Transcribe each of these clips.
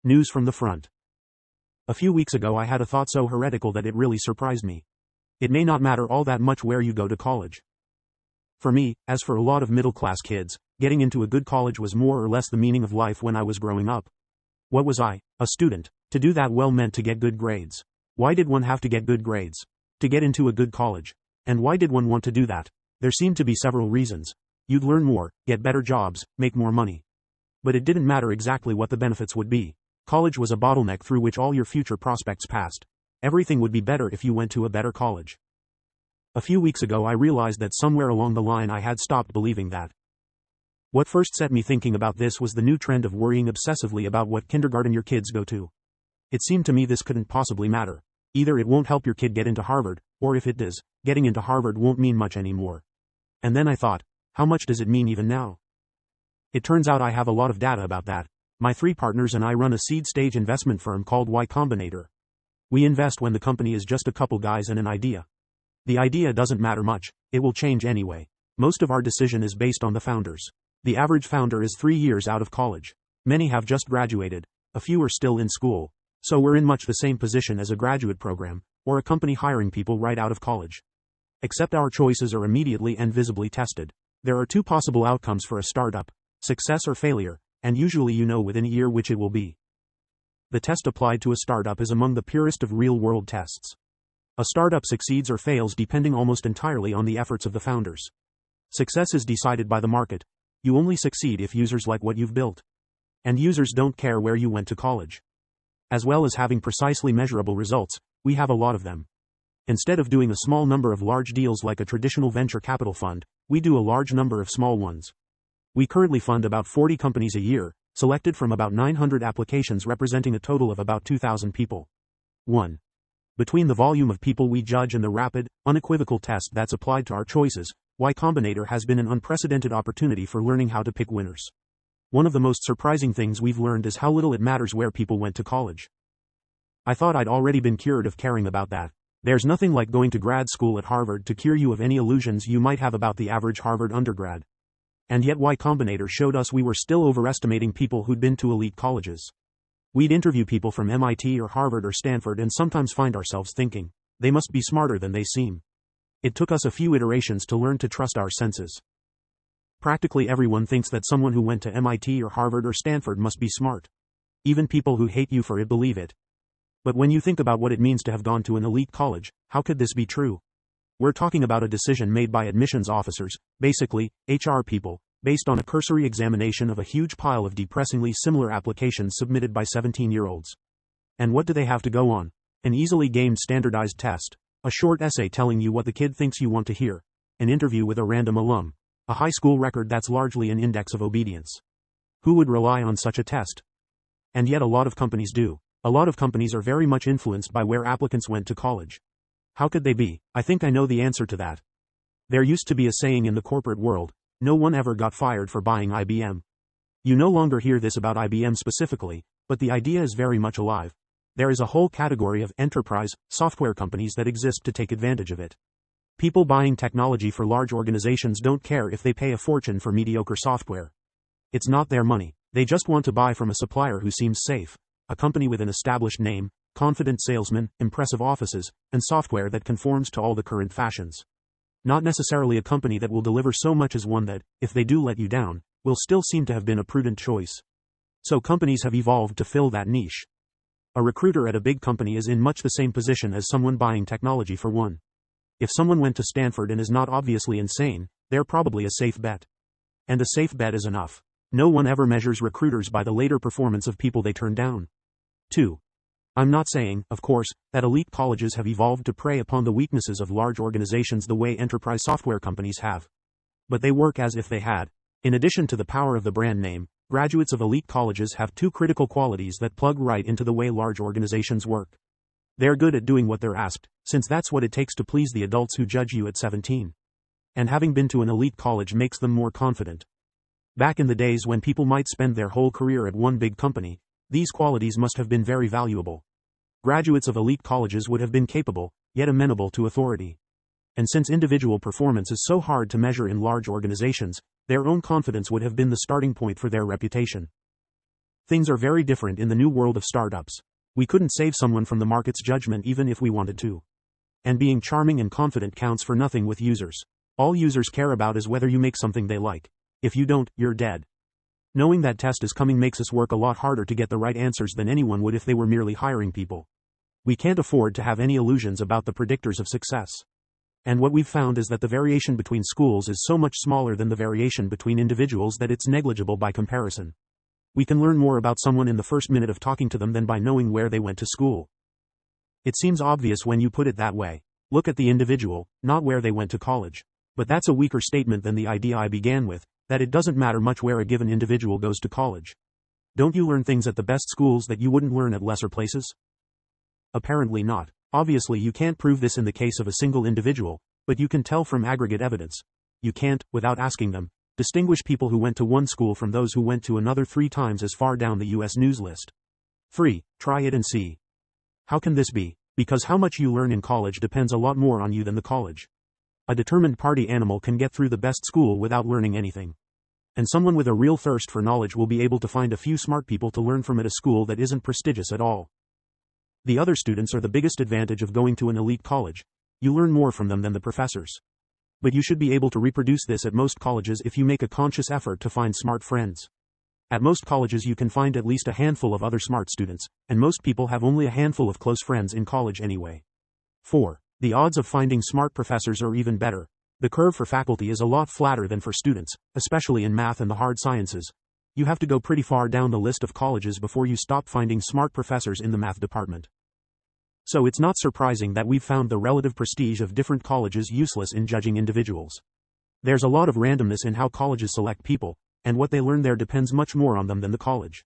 News from the front. A few weeks ago I had a thought so heretical that it really surprised me. It may not matter all that much where you go to college. For me, as for a lot of middle-class kids, getting into a good college was more or less the meaning of life when I was growing up. What was I? A student. To do that well meant to get good grades. Why did one have to get good grades? To get into a good college. And why did one want to do that? There seemed to be several reasons. You'd learn more, get better jobs, make more money. But it didn't matter exactly what the benefits would be. College was a bottleneck through which all your future prospects passed. Everything would be better if you went to a better college. A few weeks ago I realized that somewhere along the line I had stopped believing that. What first set me thinking about this was the new trend of worrying obsessively about what kindergarten your kids go to. It seemed to me this couldn't possibly matter. Either it won't help your kid get into Harvard, or if it does, getting into Harvard won't mean much anymore. And then I thought, how much does it mean even now? It turns out I have a lot of data about that. My 3 partners and I run a seed-stage investment firm called Y Combinator. We invest when the company is just a couple guys and an idea. The idea doesn't matter much, it will change anyway. Most of our decision is based on the founders. The average founder is 3 years out of college. Many have just graduated, a few are still in school. So we're in much the same position as a graduate program, or a company hiring people right out of college. Except our choices are immediately and visibly tested. There are 2 possible outcomes for a startup: success or failure, and usually you know within a year which it will be. The test applied to a startup is among the purest of real-world tests. A startup succeeds or fails depending almost entirely on the efforts of the founders. Success is decided by the market. You only succeed if users like what you've built. And users don't care where you went to college. As well as having precisely measurable results, we have a lot of them. Instead of doing a small number of large deals like a traditional venture capital fund, we do a large number of small ones. We currently fund about 40 companies a year, selected from about 900 applications representing a total of about 2,000 people. 1. Between the volume of people we judge and the rapid, unequivocal test that's applied to our choices, Y Combinator has been an unprecedented opportunity for learning how to pick winners. One of the most surprising things we've learned is how little it matters where people went to college. I thought I'd already been cured of caring about that. There's nothing like going to grad school at Harvard to cure you of any illusions you might have about the average Harvard undergrad. And yet Y Combinator showed us we were still overestimating people who'd been to elite colleges. We'd interview people from MIT or Harvard or Stanford and sometimes find ourselves thinking, they must be smarter than they seem. It took us a few iterations to learn to trust our senses. Practically everyone thinks that someone who went to MIT or Harvard or Stanford must be smart. Even people who hate you for it believe it. But when you think about what it means to have gone to an elite college, how could this be true? We're talking about a decision made by admissions officers, basically, HR people, based on a cursory examination of a huge pile of depressingly similar applications submitted by 17-year-olds. And what do they have to go on? An easily gamed standardized test, a short essay telling you what the kid thinks you want to hear, an interview with a random alum, a high school record that's largely an index of obedience. Who would rely on such a test? And yet a lot of companies do. A lot of companies are very much influenced by where applicants went to college. How could they be? I think I know the answer to that. There used to be a saying in the corporate world, no one ever got fired for buying IBM. You no longer hear this about IBM specifically, but the idea is very much alive. There is a whole category of enterprise software companies that exist to take advantage of it. People buying technology for large organizations don't care if they pay a fortune for mediocre software. It's not their money. They just want to buy from a supplier who seems safe, a company with an established name, confident salesmen, impressive offices, and software that conforms to all the current fashions. Not necessarily a company that will deliver so much as one that, if they do let you down, will still seem to have been a prudent choice. So companies have evolved to fill that niche. A recruiter at a big company is in much the same position as someone buying technology for one. If someone went to Stanford and is not obviously insane, they're probably a safe bet. And a safe bet is enough. No one ever measures recruiters by the later performance of people they turn down. 2. I'm not saying, of course, that elite colleges have evolved to prey upon the weaknesses of large organizations the way enterprise software companies have. But they work as if they had. In addition to the power of the brand name, graduates of elite colleges have 2 critical qualities that plug right into the way large organizations work. They're good at doing what they're asked, since that's what it takes to please the adults who judge you at 17. And having been to an elite college makes them more confident. Back in the days when people might spend their whole career at one big company, these qualities must have been very valuable. Graduates of elite colleges would have been capable, yet amenable to authority. And since individual performance is so hard to measure in large organizations, their own confidence would have been the starting point for their reputation. Things are very different in the new world of startups. We couldn't save someone from the market's judgment even if we wanted to. And being charming and confident counts for nothing with users. All users care about is whether you make something they like. If you don't, you're dead. Knowing that test is coming makes us work a lot harder to get the right answers than anyone would if they were merely hiring people. We can't afford to have any illusions about the predictors of success. And what we've found is that the variation between schools is so much smaller than the variation between individuals that it's negligible by comparison. We can learn more about someone in the first minute of talking to them than by knowing where they went to school. It seems obvious when you put it that way. Look at the individual, not where they went to college. But that's a weaker statement than the idea I began with, that it doesn't matter much where a given individual goes to college. Don't you learn things at the best schools that you wouldn't learn at lesser places? Apparently not. Obviously you can't prove this in the case of a single individual, but you can tell from aggregate evidence. You can't, without asking them, distinguish people who went to one school from those who went to another 3 times as far down the US news list. 3. Try it and see. How can this be? Because how much you learn in college depends a lot more on you than the college. A determined party animal can get through the best school without learning anything. And someone with a real thirst for knowledge will be able to find a few smart people to learn from at a school that isn't prestigious at all. The other students are the biggest advantage of going to an elite college. You learn more from them than the professors. But you should be able to reproduce this at most colleges if you make a conscious effort to find smart friends. At most colleges you can find at least a handful of other smart students, and most people have only a handful of close friends in college anyway. 4. The odds of finding smart professors are even better. The curve for faculty is a lot flatter than for students, especially in math and the hard sciences. You have to go pretty far down the list of colleges before you stop finding smart professors in the math department. So it's not surprising that we've found the relative prestige of different colleges useless in judging individuals. There's a lot of randomness in how colleges select people, and what they learn there depends much more on them than the college.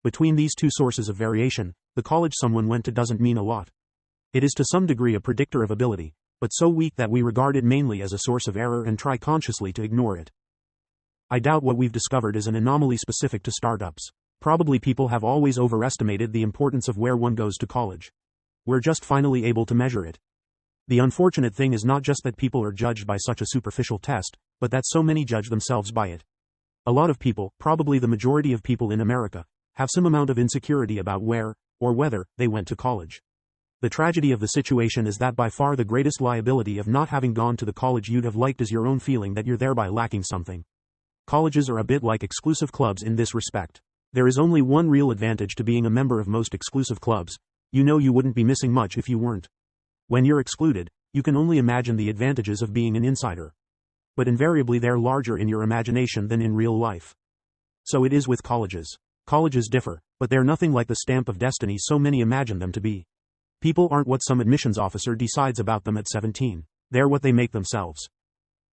Between these two sources of variation, the college someone went to doesn't mean a lot. It is to some degree a predictor of ability, but so weak that we regard it mainly as a source of error and try consciously to ignore it. I doubt what we've discovered is an anomaly specific to startups. Probably people have always overestimated the importance of where one goes to college. We're just finally able to measure it. The unfortunate thing is not just that people are judged by such a superficial test, but that so many judge themselves by it. A lot of people, probably the majority of people in America, have some amount of insecurity about where, or whether, they went to college. The tragedy of the situation is that by far the greatest liability of not having gone to the college you'd have liked is your own feeling that you're thereby lacking something. Colleges are a bit like exclusive clubs in this respect. There is only one real advantage to being a member of most exclusive clubs. You know you wouldn't be missing much if you weren't. When you're excluded, you can only imagine the advantages of being an insider. But invariably they're larger in your imagination than in real life. So it is with colleges. Colleges differ, but they're nothing like the stamp of destiny so many imagine them to be. People aren't what some admissions officer decides about them at 17. They're what they make themselves.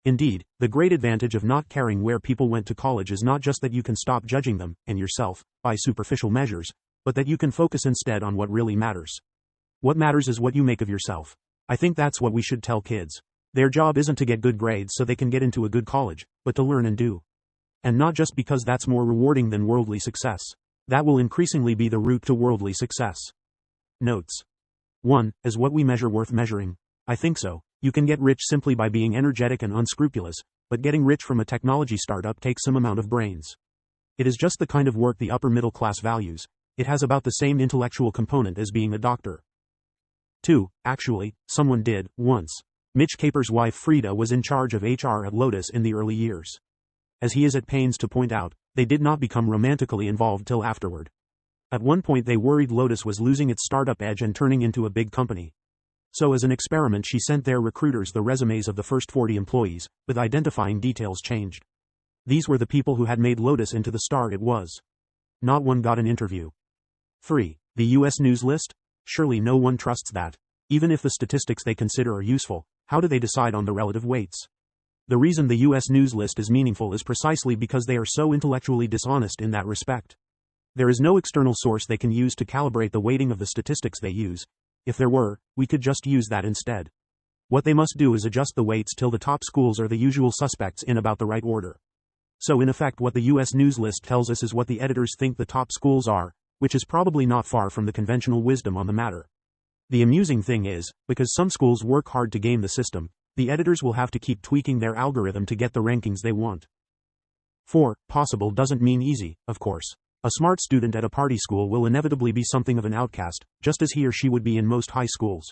Indeed, the great advantage of not caring where people went to college is not just that you can stop judging them, and yourself, by superficial measures, but that you can focus instead on what really matters. What matters is what you make of yourself. I think that's what we should tell kids. Their job isn't to get good grades so they can get into a good college, but to learn and do. And not just because that's more rewarding than worldly success. That will increasingly be the route to worldly success. Notes. 1. Is what we measure worth measuring? I think so. You can get rich simply by being energetic and unscrupulous, but getting rich from a technology startup takes some amount of brains. It is just the kind of work the upper middle class values. It has about the same intellectual component as being a doctor. 2. Actually, someone did, once. Mitch Capper's wife Frida was in charge of HR at Lotus in the early years. As he is at pains to point out, they did not become romantically involved till afterward. At one point they worried Lotus was losing its startup edge and turning into a big company. So as an experiment she sent their recruiters the resumes of the first 40 employees, with identifying details changed. These were the people who had made Lotus into the star it was. Not one got an interview. 3. The US news list? Surely no one trusts that. Even if the statistics they consider are useful, how do they decide on the relative weights? The reason the US news list is meaningful is precisely because they are so intellectually dishonest in that respect. There is no external source they can use to calibrate the weighting of the statistics they use. If there were, we could just use that instead. What they must do is adjust the weights till the top schools are the usual suspects in about the right order. So in effect what the US news list tells us is what the editors think the top schools are, which is probably not far from the conventional wisdom on the matter. The amusing thing is, because some schools work hard to game the system, the editors will have to keep tweaking their algorithm to get the rankings they want. 4. Possible doesn't mean easy, of course. A smart student at a party school will inevitably be something of an outcast, just as he or she would be in most high schools.